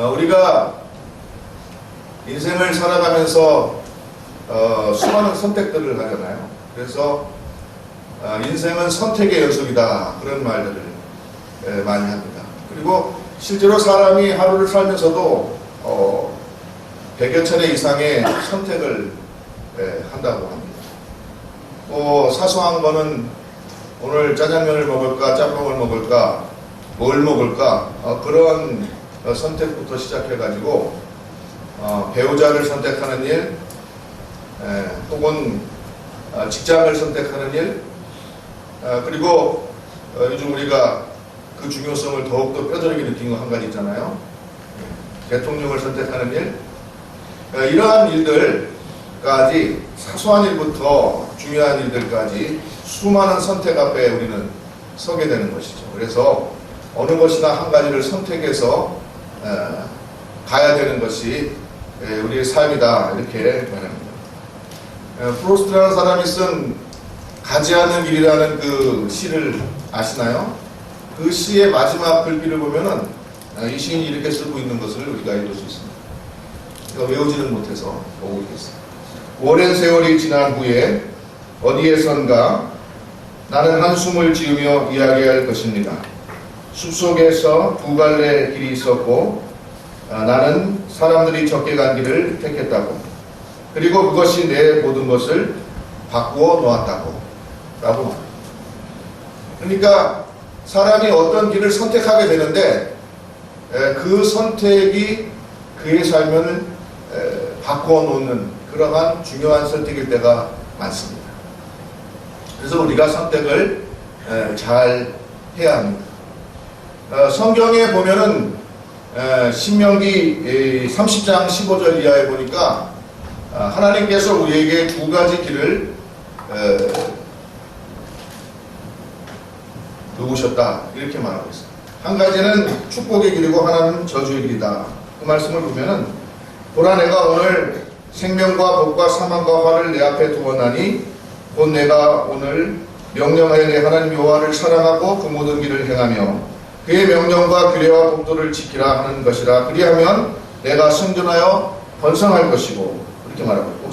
우리가 인생을 살아가면서 수많은 선택들을 하잖아요. 그래서 인생은 선택의 연속이다, 그런 말들을 많이 합니다. 그리고 실제로 사람이 하루를 살면서도 100여 차례 이상의 선택을 한다고 합니다. 사소한 거는 오늘 짜장면을 먹을까, 짬뽕을 먹을까, 뭘 먹을까, 그런 선택부터 시작해가지고 배우자를 선택하는 일, 혹은 직장을 선택하는 일, 그리고 요즘 우리가 그 중요성을 더욱더 뼈저리게 느낀 거 한 가지 있잖아요. 대통령을 선택하는 일, 이러한 일들까지, 사소한 일부터 중요한 일들까지 수많은 선택 앞에 우리는 서게 되는 것이죠. 그래서 어느 것이나 한 가지를 선택해서 가야 되는 것이 우리의 삶이다, 이렇게 말합니다. 프로스트라는 사람이 쓴 가지 않는 길이라는 그 시를 아시나요? 그 시의 마지막 글귀를 보면은 이 시인이 이렇게 쓰고 있는 것을 우리가 읽을 수 있습니다. 제가 외우지는 못해서 보고 있겠습니다. 오랜 세월이 지난 후에 어디에선가 나는 한숨을 지으며 이야기할 것입니다. 숲속에서 두 갈래 길이 있었고 나는 사람들이 적게 간 길을 택했다고, 그리고 그것이 내 모든 것을 바꾸어 놓았다고 라고 말합니다. 그러니까 사람이 어떤 길을 선택하게 되는데 그 선택이 그의 삶을 바꾸어 놓는 그러한 중요한 선택일 때가 많습니다. 그래서 우리가 선택을 잘 해야 합니다. 성경에 보면은 신명기 30장 15절 이하에 보니까 하나님께서 우리에게 두 가지 길을 놓으셨다, 이렇게 말하고 있습니다. 한 가지는 축복의 길이고 하나는 저주의 길이다. 그 말씀을 보면은 보라, 내가 오늘 생명과 복과 사망과 화를 내 앞에 두었나니 곧 내가 오늘 명령하여 내 하나님 여호와를 사랑하고 그 모든 길을 행하며 그의 명령과 규례와 법도를 지키라 하는 것이라. 그리하면 내가 승전하여 번성할 것이고, 이렇게 말하고 있고,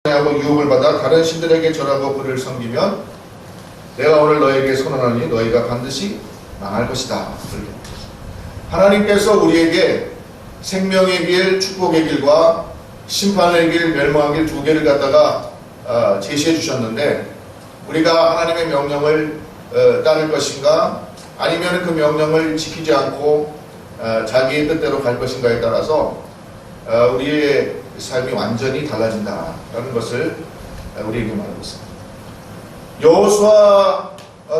하고 유혹을 받아 다른 신들에게 절하고 그를 섬기면 내가 오늘 너에게 선언하니 너희가 반드시 망할 것이다. 하나님께서 우리에게 생명의 길, 축복의 길과 심판의 길, 멸망의 길 두 개를 갖다가 제시해 주셨는데, 우리가 하나님의 명령을 따를 것인가, 아니면 그 명령을 지키지 않고 자기의 뜻대로 갈 것인가에 따라서 우리의 삶이 완전히 달라진다라는 것을 우리에게 말하고 있습니다. 여호수아도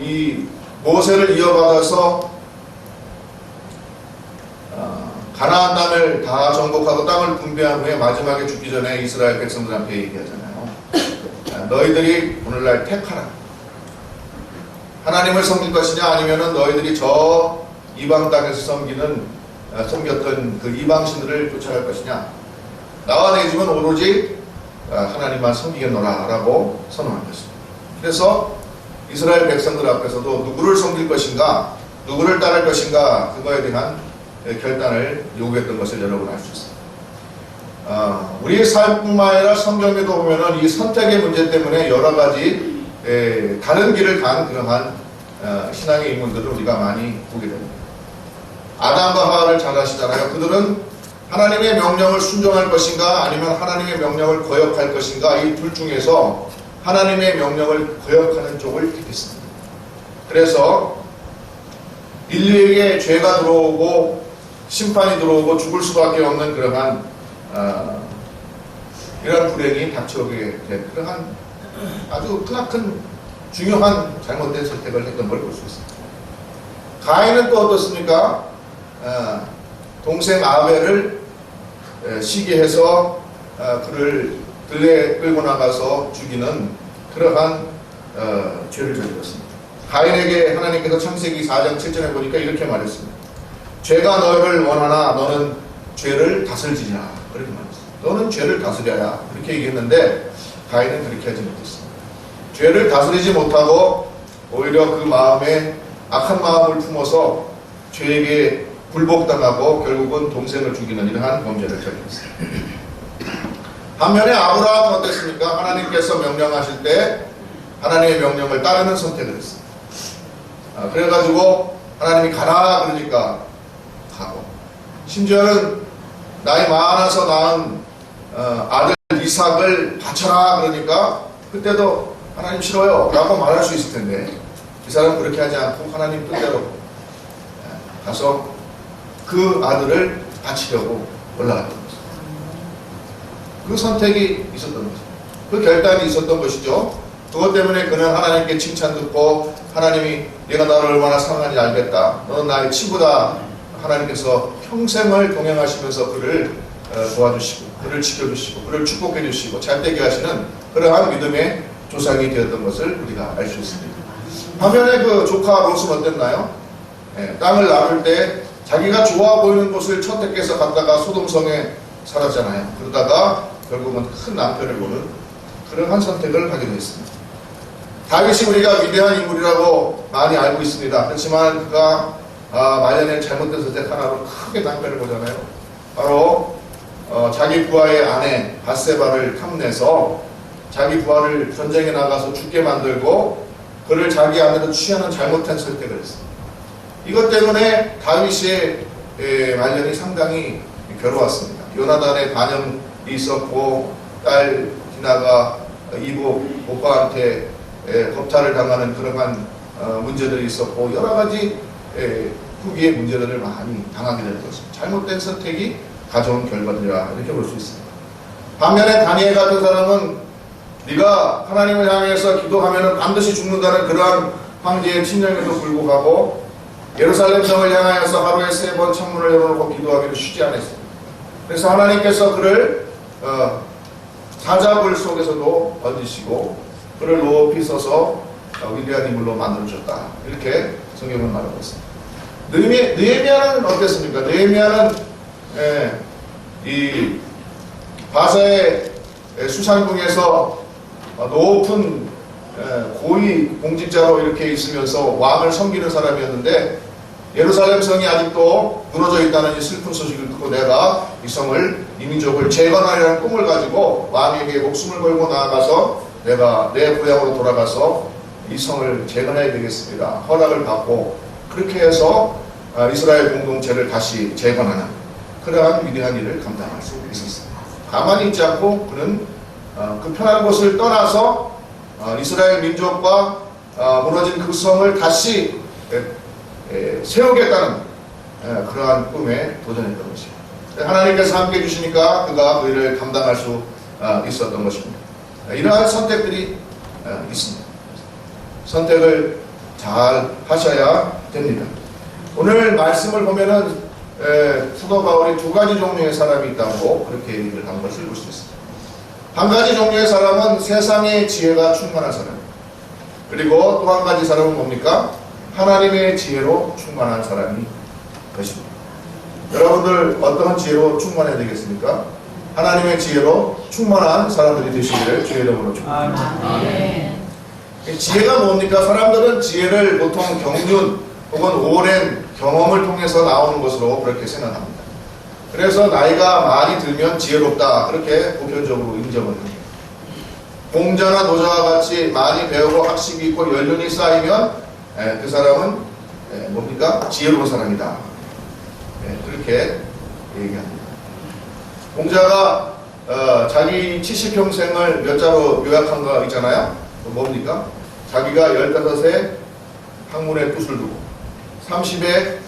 이 모세를 이어받아서 가나안 땅을 다 정복하고 땅을 분배한 후에 마지막에 죽기 전에 이스라엘 백성들한테 얘기하잖아요. 너희들이 오늘날 택하라. 하나님을 섬길 것이냐, 아니면은 너희들이 저 이방 땅에서 섬겼던 그 이방신들을 쫓아갈 것이냐. 나와 내 집은 오로지 하나님만 섬기겠노라 라고 선언한 것입니다. 그래서 이스라엘 백성들 앞에서도 누구를 섬길 것인가, 누구를 따를 것인가, 그거에 대한 결단을 요구했던 것을 여러분 알 수 있습니다. 우리의 삶뿐만 아니라 성경에도 보면은 이 선택의 문제 때문에 여러 가지 다른 길을 간 그러한 신앙의 인물들을 우리가 많이 보게 됩니다. 아담과 하와를 잘 아시잖아요. 그들은 하나님의 명령을 순종할 것인가, 아니면 하나님의 명령을 거역할 것인가, 이 둘 중에서 하나님의 명령을 거역하는 쪽을 택했습니다. 그래서 인류에게 죄가 들어오고 심판이 들어오고 죽을 수밖에 없는 그러한 이러한 불행이 닥쳐오게 된 그러한 아주 크나큰 중요한 잘못된 선택을 했던 걸 볼 수 있습니다. 가인은 또 어떻습니까? 동생 아벨을 시기해서 그를 들에 끌고 나가서 죽이는 그러한 죄를 저질렀습니다. 가인에게 하나님께서 창세기 4장 7절에 보니까 이렇게 말했습니다. 죄가 너를 원하나 너는 죄를 다스리라, 그렇게 말했습니다. 너는 죄를 다스려야, 그렇게 얘기했는데 가인은 그렇게 하지 못했습니다. 죄를 다스리지 못하고 오히려 그 마음에 악한 마음을 품어서 죄에게 굴복당하고 결국은 동생을 죽이는 이러한 범죄를 저질렀어요. 반면에 아브라함은 어땠습니까? 하나님께서 명령하실 때 하나님의 명령을 따르는 선택을 했어요. 그래가지고 하나님이 가라 그러니까 가고, 심지어는 나이 많아서 낳은 아들 이삭을 바쳐라 그러니까 그때도 하나님 싫어요 라고 말할 수 있을 텐데, 이 사람은 그렇게 하지 않고 하나님 뜻대로 가서 그 아들을 바치려고 올라갔던 거죠. 그 선택이 있었던 거죠. 그 결단이 있었던 것이죠. 그것 때문에 그는 하나님께 칭찬 듣고, 하나님이 내가 너를 얼마나 사랑하는지 알겠다, 너는 나의 친구다, 하나님께서 평생을 동행하시면서 그를 도와주시고 그를 지켜주시고 그를 축복해 주시고 잘되게 하시는 그러한 믿음의 조상이 되었던 것을 우리가 알 수 있습니다. 반면에 그 조카 롯은 어땠나요? 땅을 나눌 때 자기가 좋아 보이는 곳을 선택해서 갔다가 소돔성에 살았잖아요. 그러다가 결국은 큰 남편을 보는 그러한 선택을 하기도 했습니다. 다윗이 우리가 위대한 인물이라고 많이 알고 있습니다. 그렇지만 그가 말년에 잘못된 선택 하나로 크게 낭패를 보잖아요. 바로 자기 부하의 아내 밧세바를 탐내서 자기 부하를 전쟁에 나가서 죽게 만들고 그를 자기 아내로 취하는 잘못된 선택을 했습니다. 이것 때문에 다윗의 말년이 상당히 괴로웠습니다. 요나단의 반역이 있었고, 딸 디나가 이복 오빠한테 겁탈을 당하는 그러한 문제들이 있었고, 여러 가지 후기의 문제들을 많이 당하게 될 것입니다. 잘못된 선택이 가져온 결과들이라 이렇게 볼 수 있습니다. 반면에 다니엘 같은 사람은 네가 하나님을 향해서 기도하면 반드시 죽는다는 그러한 황제의 친령에도 불구하고 예루살렘 성을 향하여서 하루에 3번 창문을 열어놓고 기도하기를 쉬지 않았습니다. 그래서 하나님께서 그를 사자굴 속에서도 던지시고 그를 높이 서서 위대한 인물로 만들어줬다, 이렇게 성경은 말하고 있습니다. 느헤미야는 어땠습니까? 느헤미야는 이 바사의 수상궁에서 높은 고위 공직자로 이렇게 있으면서 왕을 섬기는 사람이었는데, 예루살렘 성이 아직도 무너져 있다는 이 슬픈 소식을 듣고 내가 이 성을, 이 민족을 재건하려는 꿈을 가지고 왕에게 목숨을 걸고 나아가서 내가 내 고향으로 돌아가서 이 성을 재건해야 되겠습니다, 허락을 받고, 그렇게 해서 이스라엘 공동체를 다시 재건하는 그러한 위대한 일을 감당할 수 있었습니다. 가만히 있지 않고 그는 그 편한 곳을 떠나서 이스라엘 민족과 무너진 그 성을 다시 세우겠다는 그러한 꿈에 도전했던 것입니다. 하나님께서 함께 해주시니까 그가 그 일을 감당할 수 있었던 것입니다. 이러한 선택들이 있습니다. 선택을 잘 하셔야 됩니다. 오늘 말씀을 보면은 사도 바울이 2가지 종류의 사람이 있다고 그렇게 얘기를 한 것을 볼 수 있습니다. 한 가지 종류의 사람은 세상의 지혜가 충만한 사람, 그리고 또 한 가지 사람은 뭡니까? 하나님의 지혜로 충만한 사람이 것입니다. 여러분들 어떤 지혜로 충만해야 되겠습니까? 하나님의 지혜로 충만한 사람들이 되시기를 주의 이름으로 축복합니다. 지혜가 뭡니까? 사람들은 지혜를 보통 경륜 혹은 오랜 경험을 통해서 나오는 것으로 그렇게 생각합니다. 그래서 나이가 많이 들면 지혜롭다, 그렇게 보편적으로 인정을 합니다. 공자나 노자와 같이 많이 배우고 학식이 있고 연륜이 쌓이면 그 사람은 뭡니까? 지혜로운 사람이다, 그렇게 얘기합니다. 공자가 자기 70평생을 몇 자로 요약한 거 있잖아요. 뭡니까? 자기가 15세 학문의 뜻을 두고, 30에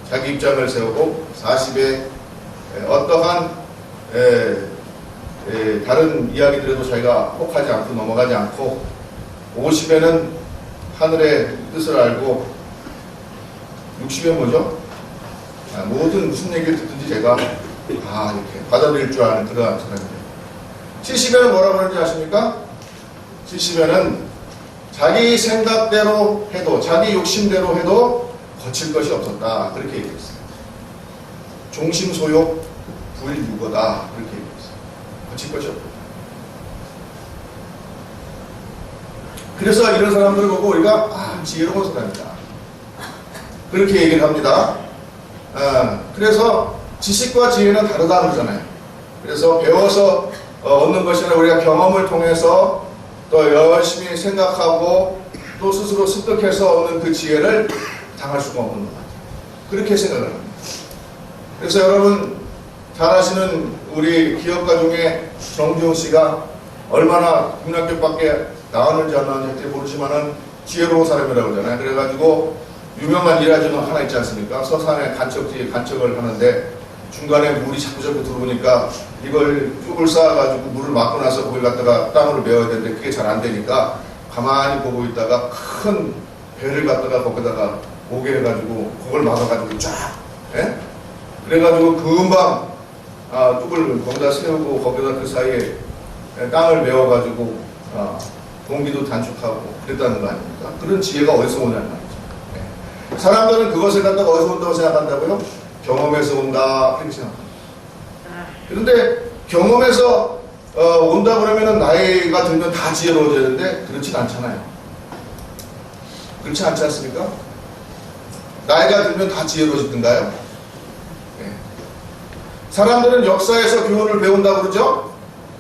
자기 입장을 세우고, 40에 어떠한 다른 이야기들에도 자기가 혹하지 않고 넘어가지 않고, 50에는 하늘의 뜻을 알고, 60에 뭐죠? 모든 무슨 얘기를 듣든지 제가 이렇게 받아들일 줄 아는 그러한 사람입니다. 70에는 뭐라고 하는지 아십니까? 70에는 자기 생각대로 해도, 자기 욕심대로 해도 거칠 것이 없었다, 그렇게 얘기했어요. 종심소욕 불유거다, 그렇게 얘기했어요. 거칠 것이 없다. 그래서 이런 사람들을 보고 우리가 지혜로운 사람이다, 그렇게 얘기를 합니다. 그래서 지식과 지혜는 다르다 그러잖아요. 그래서 배워서 얻는 것이 아니라 우리가 경험을 통해서 또 열심히 생각하고 또 스스로 습득해서 얻는 그 지혜를 당할 수가 없는 것 같아요. 그렇게 생각을 합니다. 그래서 여러분 잘 아시는 우리 기업가 중에 정지용 씨가 얼마나 국민학교 밖에 나왔는지 안 나왔는지 모르지만은 지혜로운 사람이라고 그러잖아요. 그래가지고 유명한 일화지가 하나 있지 않습니까? 서산에 간척을 하는데 중간에 물이 자꾸 들어오니까 이걸 쭉 쌓아가지고 물을 막고 나서 거기 갖다가 땅으로 메워야 되는데 그게 잘 안 되니까 가만히 보고 있다가 큰 배를 갖다가 거기다가 오게 해가지고 그걸 막아가지고 쫙, 예? 그래가지고 금방 뚝을 거기다 세우고 거기다 그 사이에 땅을 메워가지고 공기도 단축하고 그랬다는 거 아닙니까? 그런 지혜가 어디서 오냐는 말이죠. 예. 사람들은 그것을 갖다가 어디서 온다고 생각한다고요? 경험에서 온다 그렇게 생각합니다. 그런데 경험에서 온다 그러면은 나이가 들면 다 지혜로워지는데 그렇진 않잖아요. 그렇지 않지 않습니까? 나이가 들면 다 지혜로워지던가요? 네. 사람들은 역사에서 교훈을 배운다고 그러죠?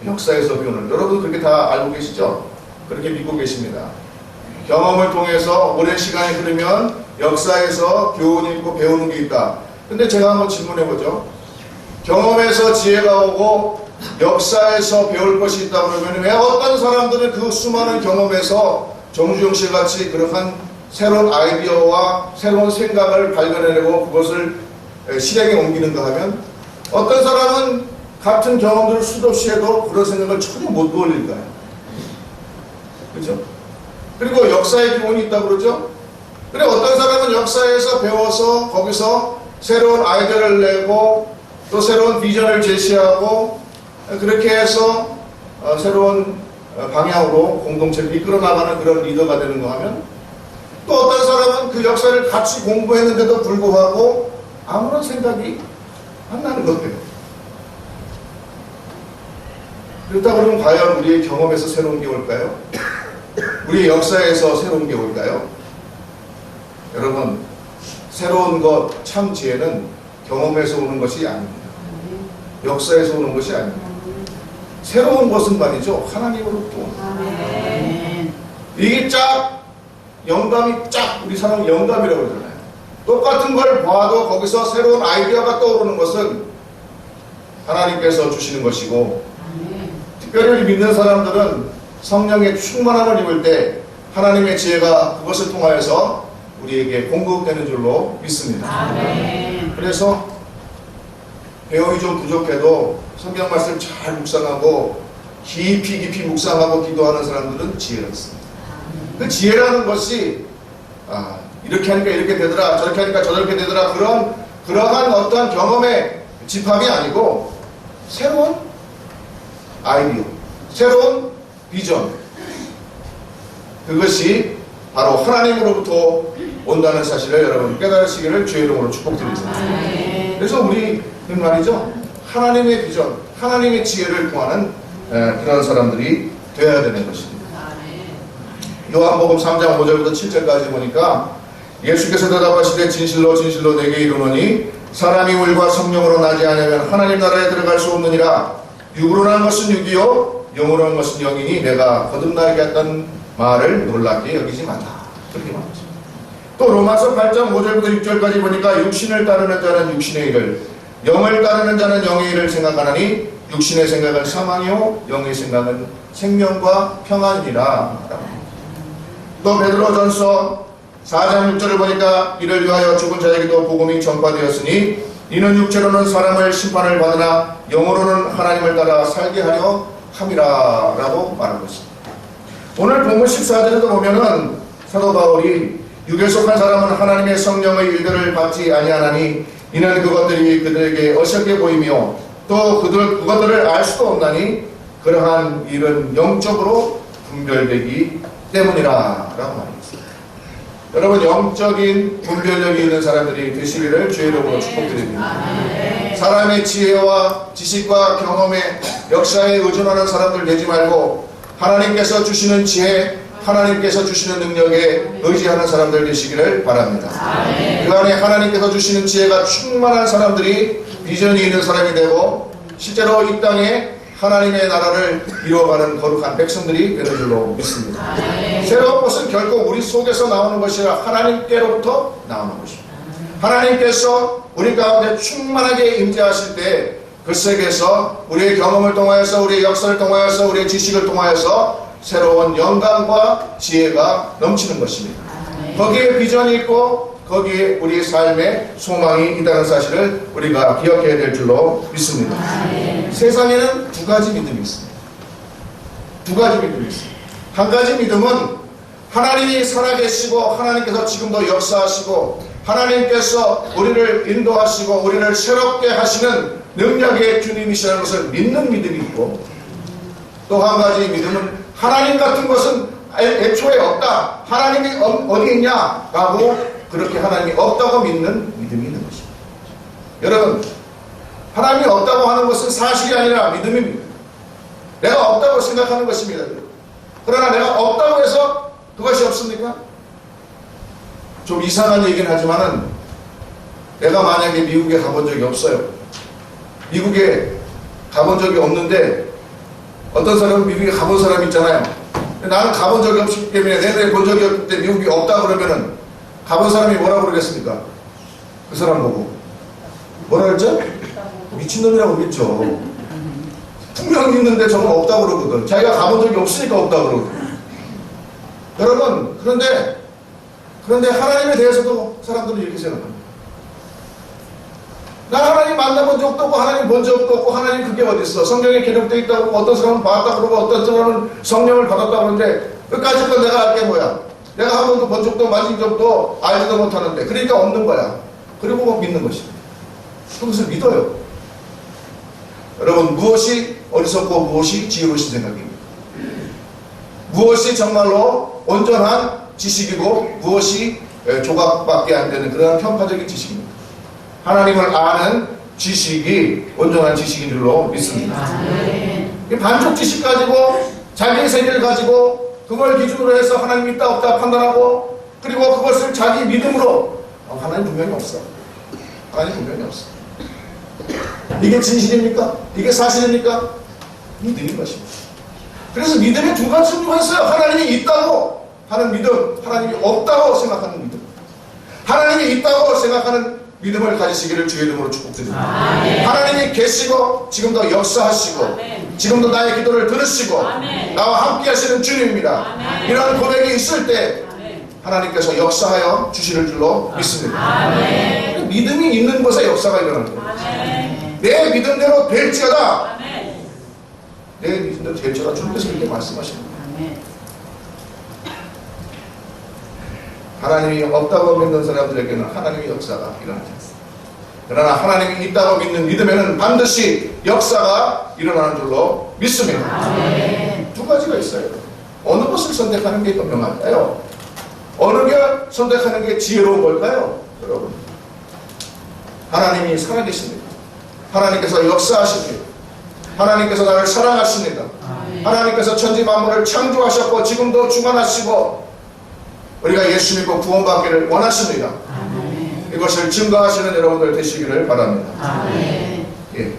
역사에서 교훈을. 여러분 그렇게 다 알고 계시죠? 그렇게 믿고 계십니다. 경험을 통해서 오랜 시간이 흐르면 역사에서 교훈이 있고 배우는 게 있다. 근데 제가 한번 질문해보죠. 경험에서 지혜가 오고 역사에서 배울 것이 있다 그러면 왜 어떤 사람들은 그 수많은 경험에서 정주영 씨 같이 그러한 새로운 아이디어와 새로운 생각을 발견해내고 그것을 실행에 옮기는가 하면 어떤 사람은 같은 경험들을 수도 없이 해도 그런 생각을 전혀 못 돌릴까요? 그렇죠? 그리고 역사의 교훈이 있다고 그러죠? 그래 어떤 사람은 역사에서 배워서 거기서 새로운 아이디어를 내고 또 새로운 비전을 제시하고 그렇게 해서 새로운 방향으로 공동체를 이끌어 나가는 그런 리더가 되는 거 하면 또 어떤 사람은 그 역사를 같이 공부했는데도 불구하고 아무런 생각이 안 나는 거예요. 그렇다 그러면 과연 우리의 경험에서 새로운 게 올까요? 우리의 역사에서 새로운 게 올까요? 여러분 새로운 것, 참 지혜는 경험에서 오는 것이 아닙니다. 역사에서 오는 것이 아닙니다. 새로운 것은 말이죠. 하나님으로부터. 이게 영감이 우리 사람은 영감이라고 그러잖아요. 똑같은 걸 봐도 거기서 새로운 아이디어가 떠오르는 것은 하나님께서 주시는 것이고 특별히 믿는 사람들은 성령의 충만함을 입을 때 하나님의 지혜가 그것을 통하여서 우리에게 공급되는 줄로 믿습니다. 그래서 배움이 좀 부족해도 성경 말씀 잘 묵상하고 깊이 묵상하고 기도하는 사람들은 지혜가 있습니다. 그 지혜라는 것이 이렇게 하니까 이렇게 되더라 저렇게 하니까 저렇게 되더라 그러한 어떠한 경험의 집합이 아니고 새로운 아이디어, 새로운 비전, 그것이 바로 하나님으로부터 온다는 사실을 여러분 깨달으시기를 주의 이름으로 축복드립니다. 그래서 우리는 말이죠, 하나님의 비전, 하나님의 지혜를 구하는 그런 사람들이 되어야 되는 것입니다. 요한복음 3장 5절부터 7절까지 보니까 예수께서 대답하시되 진실로 진실로 내게 이르노니 사람이 물과 성령으로 나지 않으면 하나님 나라에 들어갈 수 없느니라. 육으로 난 것은 육이요 영으로 난 것은 영이니 내가 거듭나게 했던 말을 놀랍게 여기지 말라. 그렇게 말합니다. 또 로마서 8장 5절부터 6절까지 보니까 육신을 따르는 자는 육신의 일을, 영을 따르는 자는 영의 일을 생각하나니 육신의 생각은 사망이요 영의 생각은 생명과 평안이니라. 또 베드로전서 4장 6절을 보니까 이를 위하여 죽은 자에게도 복음이 전파되었으니 이는 육체로는 사람을 심판을 받으나 영으로는 하나님을 따라 살게 하려 함이라 라고 말하고 있습니다. 오늘 본문 14절에도 보면은 사도 바울이 육에 속한 사람은 하나님의 성령의 일들을 받지 아니하나니 이는 그것들이 그들에게 어설게 보이며 또 그것들을 알 수도 없나니 그러한 일은 영적으로 분별되기 때문이라 라고 말했습니다. 여러분 영적인 분별력이 있는 사람들이 되시기를 주의 이름으로 축복드립니다. 사람의 지혜와 지식과 경험에 역사에 의존하는 사람들 되지 말고 하나님께서 주시는 지혜, 하나님께서 주시는 능력에 의지하는 사람들 되시기를 바랍니다. 그 안에 하나님께서 주시는 지혜가 충만한 사람들이 비전이 있는 사람이 되고 실제로 이 땅에 하나님의 나라를 이루어가는 거룩한 백성들이 되는 줄로 믿습니다. 새로운 것은 결코 우리 속에서 나오는 것이 아니라 하나님께로부터 나오는 것입니다. 하나님께서 우리 가운데 충만하게 임재하실 때 그 세계에서 우리의 경험을 통하여서 우리의 역사를 통하여서 우리의 지식을 통하여서 새로운 영감과 지혜가 넘치는 것입니다. 거기에 비전이 있고 거기에 우리의 삶의 소망이 있다는 사실을 우리가 기억해야 될 줄로 믿습니다. 세상에는 두 가지 믿음이 있습니다. 두 가지 믿음이 있습니다. 한 가지 믿음은 하나님이 살아계시고 하나님께서 지금도 역사하시고 하나님께서 우리를 인도하시고 우리를 새롭게 하시는 능력의 주님이시라는 것을 믿는 믿음이 있고, 또 한 가지 믿음은 하나님 같은 것은 애초에 없다, 하나님이 어디 있냐 라고 그렇게 하나님이 없다고 믿는 믿음이 있는 것입니다. 여러분, 하나님이 없다고 하는 것은 사실이 아니라 믿음입니다. 내가 없다고 생각하는 것입니다. 그러나 내가 없다고 해서 그것이 없습니까? 좀 이상한 얘기는 하지만은, 내가 만약에 미국에 가본 적이 없어요. 미국에 가본 적이 없는데 어떤 사람은 미국에 가본 사람이 있잖아요. 나는 가본 적이 없기 때문에 내내 본 적이 없기 때문에 미국이 없다 그러면은 가본 사람이 뭐라고 그러겠습니까? 그 사람 보고 뭐라 그랬죠? 미친놈이라고 그랬죠. 분명히 있는데 저건 없다고 그러거든. 자기가 가본 적이 없으니까 없다고 그러거든. 여러분, 그런데 하나님에 대해서도 사람들은 이렇게 생각합니다. 나 하나님 만나본 적도 없고 하나님 본 적도 없고 하나님 그게 어디 있어? 성경에 기록되어 있다고 어떤 사람은 봤다 그러고 어떤 사람은 성령을 받았다 그러는데 끝까지 건 내가 알 게 뭐야? 내가 한 번도 본 적도 만진 적도 알지도 못하는데 그러니까 없는 거야. 그리고 믿는 것입니다. 그것을 믿어요. 여러분, 무엇이 어리석고 무엇이 지혜로우신 생각입니다. 무엇이 정말로 온전한 지식이고 무엇이 조각밖에 안 되는 그런 편파적인 지식입니다. 하나님을 아는 지식이 온전한 지식인 줄로 믿습니다. 반쪽 지식 가지고 자기의 세계를 가지고 그걸 기준으로 해서 하나님 있다 없다 판단하고, 그리고 그것을 자기 믿음으로 하나님 분명히 없어. 하나님 분명히 없어. 이게 진실입니까? 이게 사실입니까? 믿음인 것입니다. 그래서 믿음에 두 가지 종류가 있어요. 하나님이 있다고 하는 믿음, 하나님이 없다고 생각하는 믿음. 하나님이 있다고 생각하는 믿음을 가지시기를 주의 이름으로 축복드립니다. 하나님이 계시고 지금도 역사하시고 아멘. 지금도 나의 기도를 들으시고 아멘. 나와 함께 하시는 주님입니다. 아멘. 이런 고백이 있을 때 아멘. 하나님께서 역사하여 주시는 줄로 믿습니다. 아멘. 믿음이 있는 곳에 역사가 일어날 겁니다. 내 믿음대로 될지어다. 아멘. 내 믿음대로 될지어다. 주님께서 이렇게 말씀하십니다. 아멘. 하나님이 없다고 믿는 사람들에게는 하나님의 역사가 일어나지 않습니다. 그러나 하나님이 있다고 믿는 믿음에는 반드시 역사가 일어나는 줄로 믿습니다. 아멘. 두 가지가 있어요. 어느 것을 선택하는 게 현명할까요? 어느 게 선택하는 게 지혜로운 걸까요? 여러분, 하나님이 살아계십니다. 하나님께서 역사하십니다. 하나님께서 나를 사랑하십니다. 아멘. 하나님께서 천지 만물을 창조하셨고 지금도 주관하시고 우리가 예수 믿고 구원받기를 원하십니다. 아멘. 이것을 증거하시는 여러분들 되시기를 바랍니다. 아멘. 예.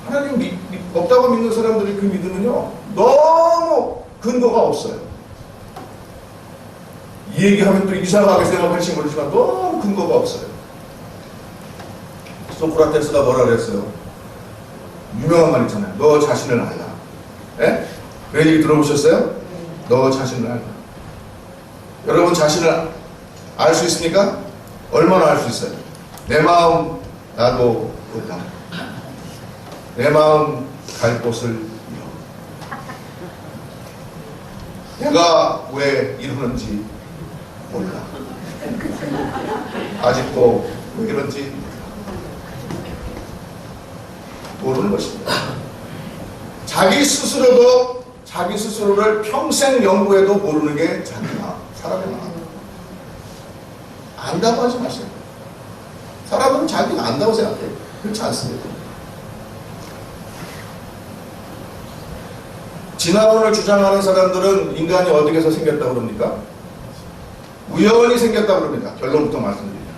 하나님 없다고 믿는 사람들이 그 믿음은요, 너무 근거가 없어요. 이 얘기하면 또 이상하게 생각할지 모르지만 너무 근거가 없어요. 소크라테스가 뭐라 그랬어요? 유명한 말 있잖아요. 너 자신을 알라. 예? 그 얘기 들어보셨어요? 너 자신을 알라. 여러분 자신을 알 수 있습니까? 얼마나 알 수 있어요? 내 마음 나도 몰라. 내 마음 갈 곳을 잃어. 내가 왜 이러는지 몰라. 아직도 왜 이런지 모르는 것입니다. 자기 스스로도 자기 스스로를 평생 연구해도 모르는 게 자기 마음. 사람의 마음. 안다고 하지 마세요. 사람은 자기가 안다고 생각해요. 그렇지 않습니다. 진화론을 주장하는 사람들은 인간이 어떻게 해서 생겼다고 그럽니까? 우연히 생겼다고 그럽니다. 결론부터 말씀드립니다.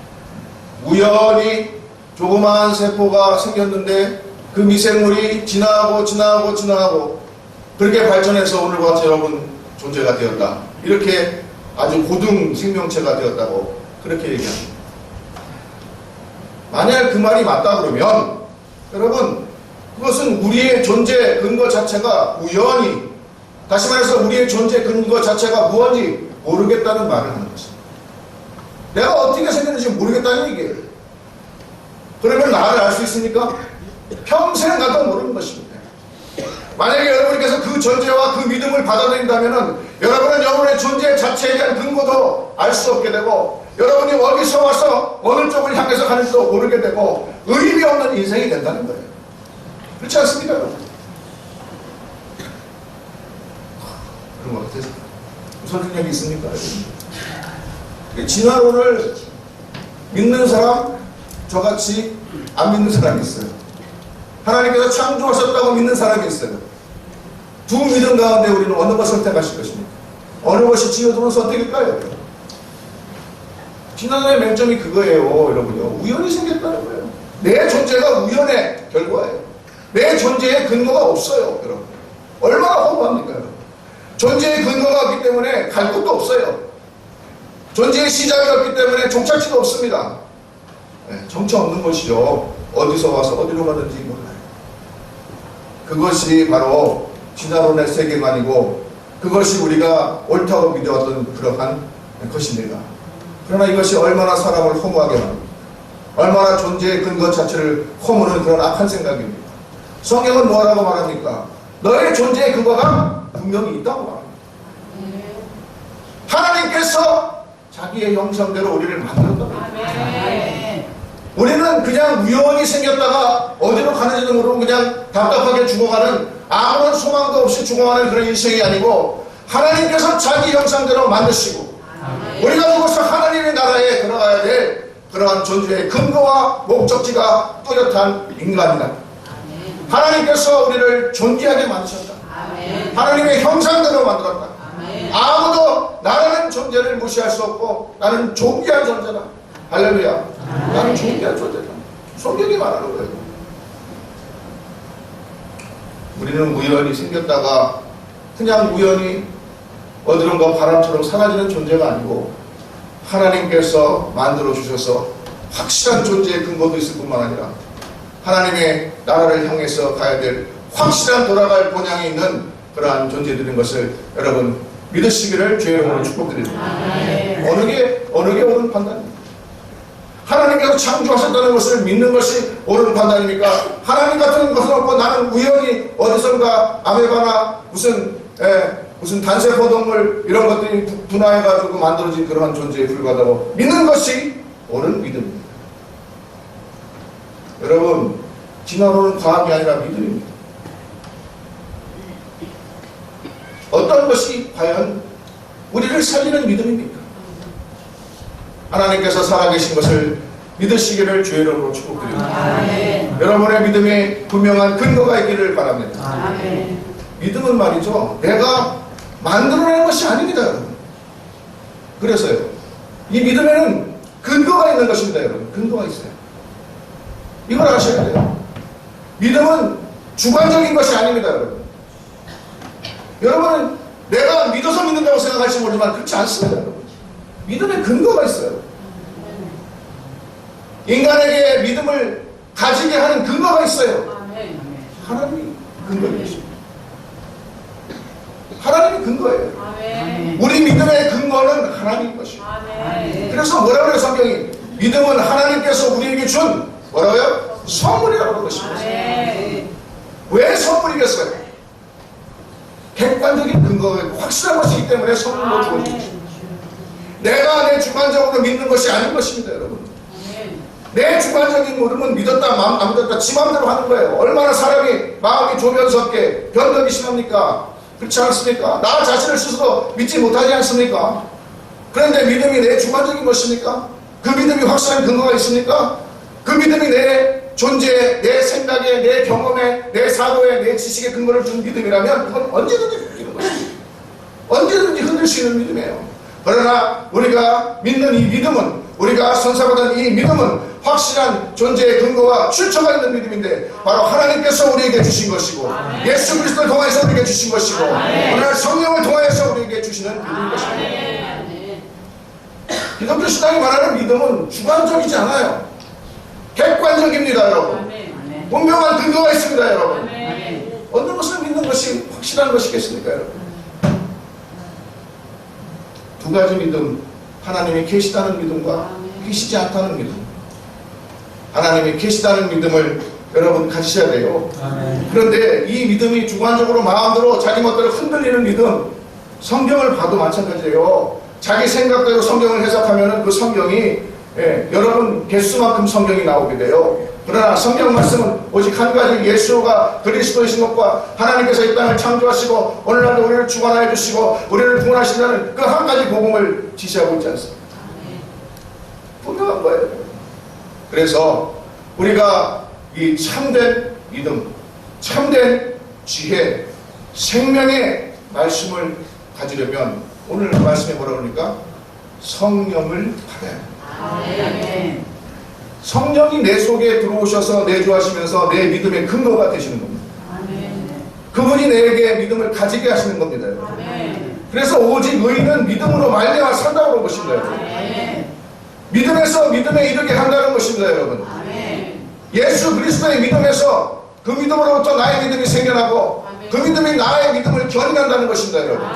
우연히 조그마한 세포가 생겼는데 그 미생물이 진화하고 그렇게 발전해서 오늘과 같이 여러분 존재가 되었다. 이렇게 아주 고등 생명체가 되었다고 그렇게 얘기합니다. 만약 그 말이 맞다 그러면 여러분 그것은 우리의 존재 근거 자체가 우연히, 다시 말해서 우리의 존재 근거 자체가 무언지 모르겠다는 말을 하는 것입니다. 내가 어떻게 생겼는지 모르겠다는 얘기예요. 그러면 나를 알 수 있습니까? 평생 나도 모르는 것입니다. 만약에 여러분께서 그 존재와 그 믿음을 받아들인다면 여러분은 여러분의 존재 자체에 대한 근거도 알 수 없게 되고 여러분이 어디서 와서 어느 쪽을 향해서 가는지도 모르게 되고 의미 없는 인생이 된다는 거예요. 그렇지 않습니까, 여러분? 그런 것 같아서 설득력이 있습니까? 진화론을 믿는 사람, 저같이 안 믿는 사람이 있어요. 하나님께서 창조하셨다고 믿는 사람이 있어요. 두 믿음 가운데 우리는 어느 것을 선택하실 것입니까? 어느 것이 지어두는 선택일까요? 진화론의 맹점이 그거예요, 여러분요. 우연히 생겼다는 거예요. 내 존재가 우연의 결과예요. 내 존재에 근거가 없어요, 여러분. 얼마나 허무합니까, 여러분? 존재의 근거가 없기 때문에 갈 곳도 없어요. 존재의 시작이 없기 때문에 종착지도 없습니다. 네, 정처 없는 것이죠. 어디서 와서 어디로 가는지 몰라요. 그것이 바로 진화론의 세계관이고 그것이 우리가 옳다고 믿어왔던 그러한 것입니다. 그러나 이것이 얼마나 사람을 허무하게 합니다. 얼마나 존재의 근거 자체를 허무는 그런 악한 생각입니다. 성경은 뭐라고 말합니까? 너의 존재의 근거가 분명히 있다고 말합니다. 하나님께서 자기의 형상대로 우리를 만들었다고 합니다. 우리는 그냥 우연히 생겼다가 어디로 가는지도 모르고 그냥 답답하게 죽어가는, 아무런 소망도 없이 죽어가는 그런 인생이 아니고 하나님께서 자기 형상대로 만드시고 우리가 죽어서 하나님의 나라에 들어가야 될 그러한 존재의 근거와 목적지가 뚜렷한 인간이다. 하나님께서 우리를 존귀하게 만드셨다. 하나님의 형상대로 만들었다. 아무도 나라는 존재를 무시할 수 없고 나는 존귀한 존재다. 할렐루야. 나는 존귀한 존재다. 성경이 말하는 거예요. 우리는 우연히 생겼다가 그냥 우연히 어디론가 바람처럼 사라지는 존재가 아니고 하나님께서 만들어 주셔서 확실한 존재의 근거도 있을 뿐만 아니라 하나님의 나라를 향해서 가야 될 확실한 돌아갈 본향이 있는 그러한 존재들인 것을 여러분 믿으시기를 주의 이름으로 축복드립니다. 어느 게 옳은 판단입니까? 하나님께서 창조하셨다는 것을 믿는 것이 옳은 판단입니까? 하나님 같은 것은 없고 나는 우연히 어디선가 아메바나 무슨 단세포동물 이런 것들이 분화해가지고 만들어진 그러한 존재에 불과하다고 믿는 것이 옳은 믿음입니다. 여러분, 진화론은 과학이 아니라 믿음입니다. 어떤 것이 과연 우리를 살리는 믿음입니까? 하나님께서 살아계신 것을 믿으시기를 주의 이름으로 축복드립니다. 여러분의 믿음에 분명한 근거가 있기를 바랍니다. 아멘. 믿음은 말이죠, 내가 만들어낸 것이 아닙니다, 여러분. 그래서요, 이 믿음에는 근거가 있는 것입니다, 여러분. 근거가 있어요. 이걸 아셔야 돼요. 믿음은 주관적인 것이 아닙니다, 여러분. 여러분은 내가 믿어서 믿는다고 생각할지 모르지만 그렇지 않습니다, 여러분. 믿음에 근거가 있어요. 인간에게 믿음을 가지게 하는 근거가 있어요. 하나님이 근거인 것입니다. 하나님이 근거예요. 우리 믿음의 근거는 하나님인 것입니다. 그래서 뭐라고 해요, 성경이? 믿음은 하나님께서 우리에게 준 뭐라고요? 선물이라고 하는 것입니다. 왜 선물이겠어요? 객관적인 근거가 있고 확실한 것이기 때문에 선물로 주어진 것입니다. 내가 내 주관적으로 믿는 것이 아닌 것입니다, 여러분. 내 주관적인 믿음은 믿었다 안 믿었다 지 마음대로 하는 거예요. 얼마나 사람이 마음이 조변스럽게 변덕이 심합니까? 그렇지 않습니까? 나 자신을 스스로 믿지 못하지 않습니까? 그런데 믿음이 내 주관적인 것입니까? 그 믿음이 확실한 근거가 있습니까? 그 믿음이 내 존재에, 내 생각에, 내 경험에, 내 사고에, 내 지식에 근거를 둔 믿음이라면 그건 언제든지 바뀌는 것입니다. 언제든지 흔들 수 있는 믿음이에요. 그러나 우리가 믿는 이 믿음은, 우리가 선사받은 이 믿음은 확실한 존재의 근거와 출처가 있는 믿음인데 바로 하나님께서 우리에게 주신 것이고 예수 그리스도를 통해서 우리에게 주신 것이고 오늘 성령을 통해서 우리에게 주시는 믿음인 것입니다. 기독교 신앙이 말하는 믿음은 주관적이지 않아요. 객관적입니다, 여러분. 분명한 근거가 있습니다, 여러분. 어느 것을 믿는 것이 확실한 것이겠습니까, 여러분? 두 가지 믿음, 하나님이 계시다는 믿음과 계시지 않다는 믿음. 하나님이 계시다는 믿음을 여러분 가지셔야 돼요. 그런데 이 믿음이 주관적으로 마음대로 자기 멋대로 흔들리는 믿음, 성경을 봐도 마찬가지예요. 자기 생각대로 성경을 해석하면 그 성경이 여러분 개수만큼 성경이 나오게 돼요. 그러나 성경 말씀은 오직 한 가지 예수가 그리스도이신 것과 하나님께서 이 땅을 창조하시고 오늘날도 우리를 주관하여 주시고 우리를 구원하신다는 그 한 가지 복음을 지시하고 있지 않습니까? 분명한 거예요. 그래서 우리가 이 참된 믿음, 참된 지혜, 생명의 말씀을 가지려면 오늘 말씀에 뭐라 그러니까? 성령을 받아야 합니다. 성령이 내 속에 들어오셔서 내주하시면서 내 믿음의 근거가 되시는 겁니다. 그분이 내게 믿음을 가지게 하시는 겁니다. 그래서 오직 의인은 믿음으로 말미암아 산다고 그런 것입니다. 믿음에서 믿음에 이르게 한다는 것입니다, 여러분. 예수 그리스도의 믿음에서 그 믿음으로부터 나의 믿음이 생겨나고 그 믿음이 나의 믿음을 견인한다는 것입니다, 여러분.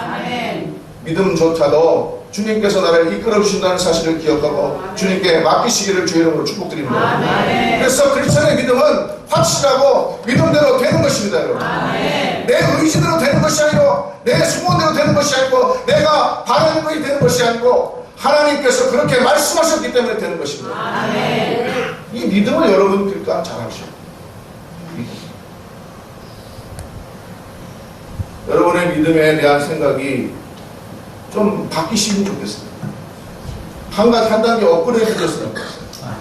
믿음조차도 주님께서 나를 이끌어 주신다는 사실을 기억하고 주님께 맡기시기를 주의 이름으로 축복드립니다. 그래서 크리스천의 믿음은 확실하고 믿음대로 되는 것입니다, 여러분. 내 의지대로 되는 것이 아니고 내 소원대로 되는 것이 아니고 내가 바라는 것이 되는 것이 아니고 하나님께서 그렇게 말씀하셨기 때문에 되는 것입니다. 이 믿음을 여러분 그러니까 잘 아셔. 여러분의 믿음에 대한 생각이 좀 바뀌시면 좋겠습니다. 한 단계 업그레이드 됐으면 좋겠어요.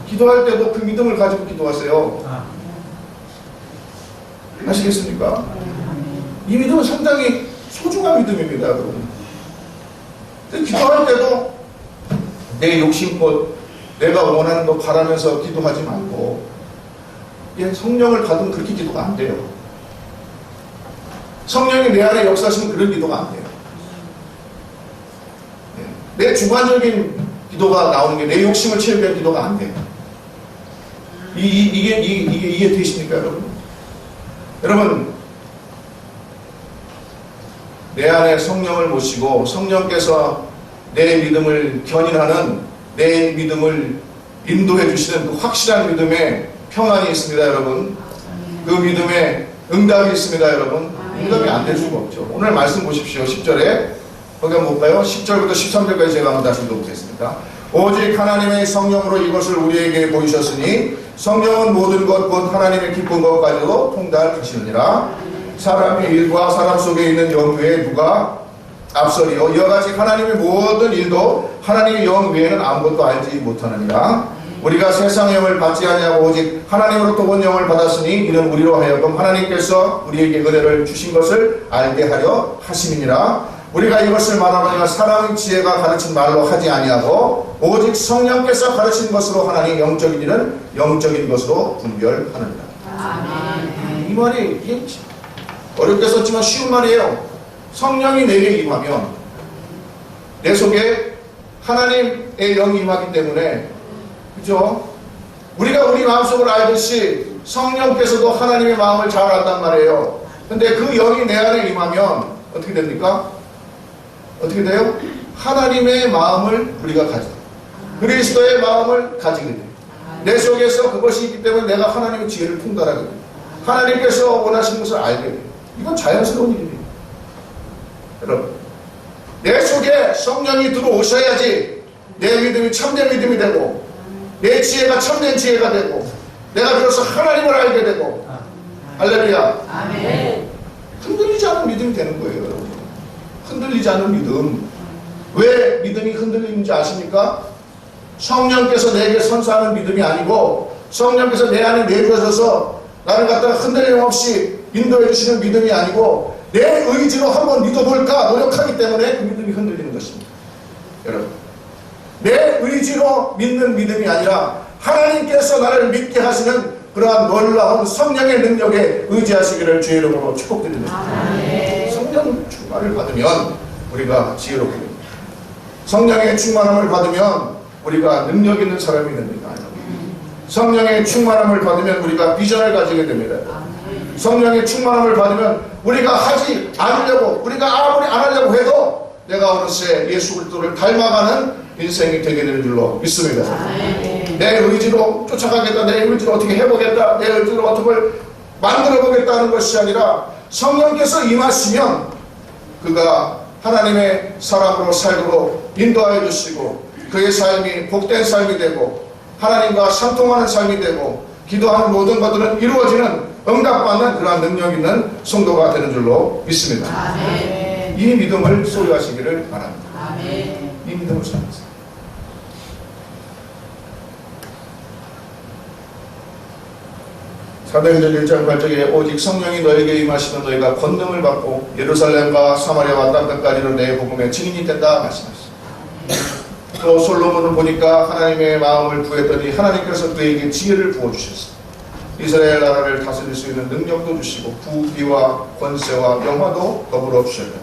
기도할 때도 그 믿음을 가지고 기도하세요. 아시겠습니까? 이 믿음은 상당히 소중한 믿음입니다, 여러분. 기도할 때도 내 욕심껏 내가 원하는 거 바라면서 기도하지 말고 성령을 받으면 그렇게 기도가 안 돼요. 성령이 내 안에 역사하시면 그런 기도가 안 돼요. 내 주관적인 기도가 나오는 게 내 욕심을 채우기 위한 기도가 안 돼요. 이게 이해되십니까, 여러분? 여러분, 내 안에 성령을 모시고 성령께서 내 믿음을 견인하는 내 믿음을 인도해 주시는 그 확실한 믿음에 평안이 있습니다, 여러분. 그 믿음에 응답이 있습니다, 여러분. 응답이 안 될 수가 없죠. 오늘 말씀 보십시오. 10절에 거기 한번 볼까요? 10절부터 13절까지 제가 한번 다시 읽어보겠습니다. 오직 하나님의 성령으로 이것을 우리에게 보이셨으니 성령은 모든 것 곧 하나님의 기쁜 것까지도 통달하시느니라. 사람의 일과 사람 속에 있는 영 외에 누가 앞서리요. 이와 같이 하나님의 모든 일도 하나님의 영 외에는 아무것도 알지 못하느니라. 우리가 세상의 영을 받지 아니하고 오직 하나님으로부터 온 영을 받았으니 이는 우리로 하여금 하나님께서 우리에게 은혜를 주신 것을 알게 하려 하심이니라. 우리가 이것을 말하거니와 사람의 지혜가 가르친 말로 하지 아니하고 오직 성령께서 가르친 것으로 하나니 영적인 일은 영적인 것으로 분별하느니라. 이 말이 이게 어렵게 썼지만 쉬운 말이에요. 성령이 내게 임하면 내 속에 하나님의 영이 임하기 때문에, 그죠? 우리가 우리 마음속으로 알듯이 성령께서도 하나님의 마음을 잘 안단 말이에요. 근데 그 영이 내 안에 임하면 어떻게 됩니까? 어떻게 돼요? 하나님의 마음을 우리가 가지고 그리스도의 마음을 가지게 돼요. 내 속에서 그것이 있기 때문에 내가 하나님의 지혜를 통달하게 돼요. 하나님께서 원하시는 것을 알게 돼요. 이건 자연스러운 일입니다. 여러분, 내 속에 성령이 들어오셔야지 내 믿음이 참된 믿음이 되고 내 지혜가 참된 지혜가 되고 내가 비로소 하나님을 알게 되고, 할렐루야. 아멘. 흔들리지 않은 믿음이 되는 거예요, 여러분. 흔들리지 않은 믿음. 왜 믿음이 흔들리는지 아십니까? 성령께서 내게 선사하는 믿음이 아니고 성령께서 내 안에 내주셔서 나를 갖다가 흔들림 없이 인도해 주시는 믿음이 아니고 내 의지로 한번 믿어볼까 노력하기 때문에 그 믿음이 흔들리는 것입니다. 여러분, 내 의지로 믿는 믿음이 아니라 하나님께서 나를 믿게 하시는 그러한 놀라운 성령의 능력에 의지하시기를 주의 이름으로 축복드립니다. 성령 충만을 받으면 우리가 지혜롭게 됩니다. 성령의 충만함을 받으면 우리가 능력 있는 사람이 됩니다. 성령의 충만함을 받으면 우리가 비전을 가지게 됩니다. 성령의 충만함을 받으면 우리가 하지 않으려고, 우리가 아무리 안 하려고 해도 내가 어느새 예수 그리스도를 닮아가는 인생이 되게 되는 줄로 믿습니다. 내 의지로 쫓아가겠다, 내 의지로 어떻게 해보겠다, 내 의지로 어떻게 만들어 보겠다는 것이 아니라 성령께서 임하시면 그가 하나님의 사람으로 살도록 인도하여 주시고 그의 삶이 복된 삶이 되고 하나님과 상통하는 삶이 되고 기도하는 모든 것들은 이루어지는 응답받는 그러한 능력 있는 성도가 되는 줄로 믿습니다. 아멘. 이 믿음을 소유하시기를 바랍니다. 아멘. 이 믿음을 소유하세요. 사도행전 1장 8절에 오직 성령이 너에게 임하시면 너희가 권능을 받고 예루살렘과 사마리아와 땅 끝까지로 내 복음의 증인이 된다 말씀하셨습니다. 또 솔로몬을 보니까 하나님의 마음을 구했더니 하나님께서 그에게 지혜를 부어주셨습니다. 이스라엘 나라를 다스릴 수 있는 능력도 주시고 부귀와 권세와 영화도 더불어 주셨습니다.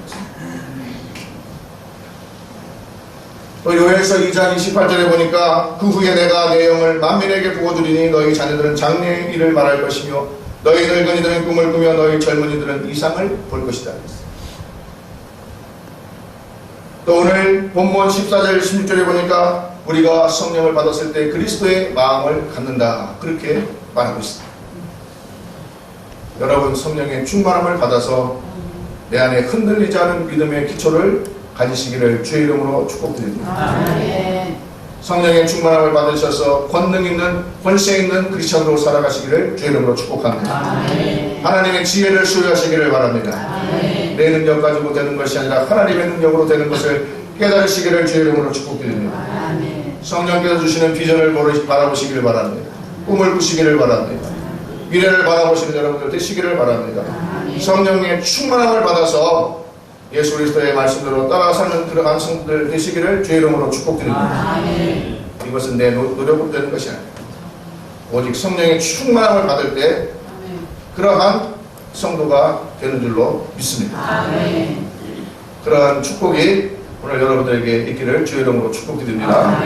또 요엘서 2장 28절에 보니까 그 후에 내가 내 영을 만민에게 부어주리니 너희 자녀들은 장래의 일을 말할 것이며 너희 늙은이들은 꿈을 꾸며 너희 젊은이들은 이상을 볼 것이다. 또 오늘 본문 14절 16절에 보니까 우리가 성령을 받았을 때 그리스도의 마음을 갖는다 그렇게 말하고 있습니다. 여러분, 성령의 충만함을 받아서 내 안에 흔들리지 않은 믿음의 기초를 가지시기를 주의 이름으로 축복드립니다. 아멘. 성령의 충만함을 받으셔서 권능 있는 권세 있는 크리스천으로 살아가시기를 주의 이름으로 축복합니다. 아멘. 하나님의 지혜를 소유하시기를 바랍니다. 아멘. 내 능력 가지고 되는 것이 아니라 하나님의 능력으로 되는 것을 깨달으시기를 주의 이름으로 축복드립니다. 아멘. 성령께서 주시는 비전을 바라보시기를 바랍니다. 꿈을 꾸시기를 바랍니다. 미래를 바라보시는 여러분들 되시기를 바랍니다. 아멘. 성령의 충만함을 받아서 예수 그리스도의 말씀대로 따라 사는 그러한 성도들 되시기를 주의 이름으로 축복드립니다. 아멘. 이것은 내 노력으로 되는 것이 아닙니다. 오직 성령의 충만함을 받을 때 그러한 성도가 되는 줄로 믿습니다. 아멘. 그러한 축복이 오늘 여러분들에게 있기를 주의 이름으로 축복드립니다.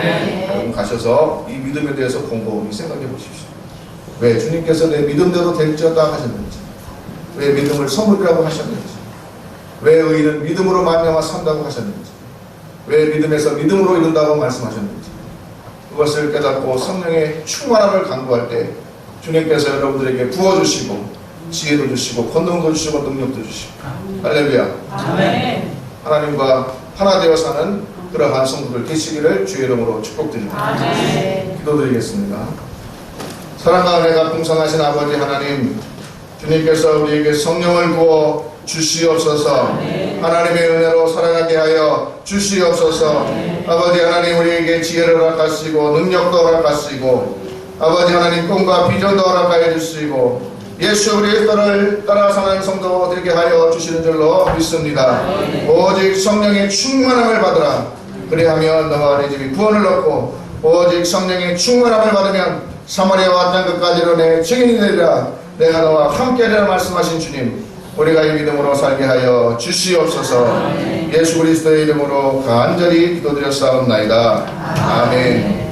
여러분 가셔서 이 믿음에 대해서 곰곰이 생각해 보십시오. 왜 주님께서 내 믿음대로 될지어다 하셨는지, 왜 믿음을 선물이라고 하셨는지, 왜 의인은 믿음으로 말미암아 산다고 하셨는지, 왜 믿음에서 믿음으로 이룬다고 말씀하셨는지, 그것을 깨닫고 성령의 충만함을 강구할 때 주님께서 여러분들에게 부어주시고 지혜도 주시고 권능도 주시고 능력도 주시고 할렐루야. 아멘. 하나님과 하나 되어 사는 그러한 성도들 되시기를 주의 이름으로 축복드립니다. 아멘. 기도드리겠습니다. 사랑과 은혜가 풍성하신 아버지 하나님, 주님께서 우리에게 성령을 부어 주시옵소서. 하나님의 은혜로 살아가게 하여 주시옵소서. 아버지 하나님, 우리에게 지혜를 허락하시고 능력도 허락하시고 아버지 하나님 꿈과 비전도 허락하여 주시고 예수 그리스도를 따라 사는 성도 되게 하여 주시는 줄로 믿습니다. 오직 성령의 충만함을 받으라. 그리하면 너와 내 집이 구원을 얻고 오직 성령의 충만함을 받으면 사마리아와 땅 끝까지로 내 증인이 되리라. 내가 너와 함께하리라 말씀하신 주님, 우리가 이 믿음으로 살게 하여 주시옵소서. 예수 그리스도의 이름으로 간절히 기도드렸사옵나이다. 아멘.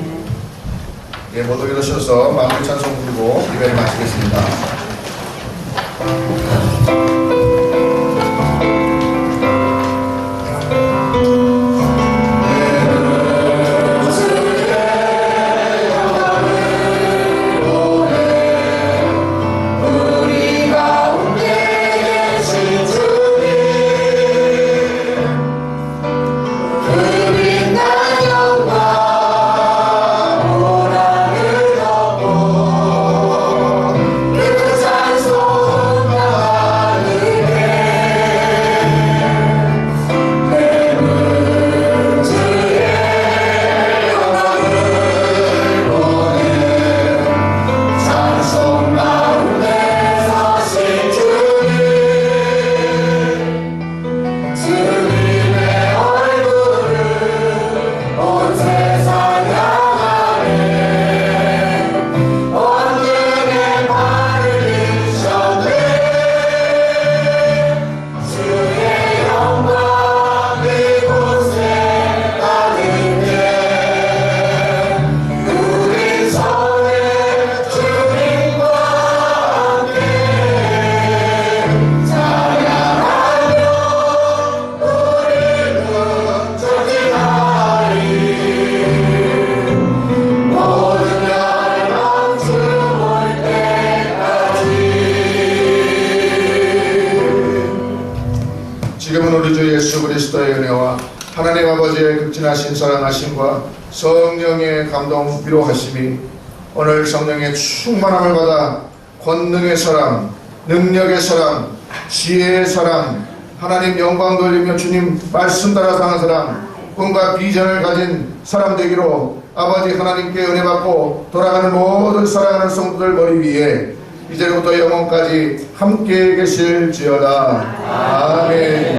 예, 모두 일어서서 마무리 찬송 부르고 예배를 마치겠습니다. 찬송 하심과 하나님 아버지의 극진하신 사랑하심과 성령의 감동 위로하심이 오늘 성령의 충만함을 받아 권능의 사람, 능력의 사람, 지혜의 사람, 하나님 영광 돌리며 주님 말씀 따라 사는 사람, 꿈과 비전을 가진 사람 되기로 아버지 하나님께 은혜 받고 돌아가는 모든 사랑하는 성도들 머리 위에 이제부터 영원까지 함께 계실지어다. 아멘.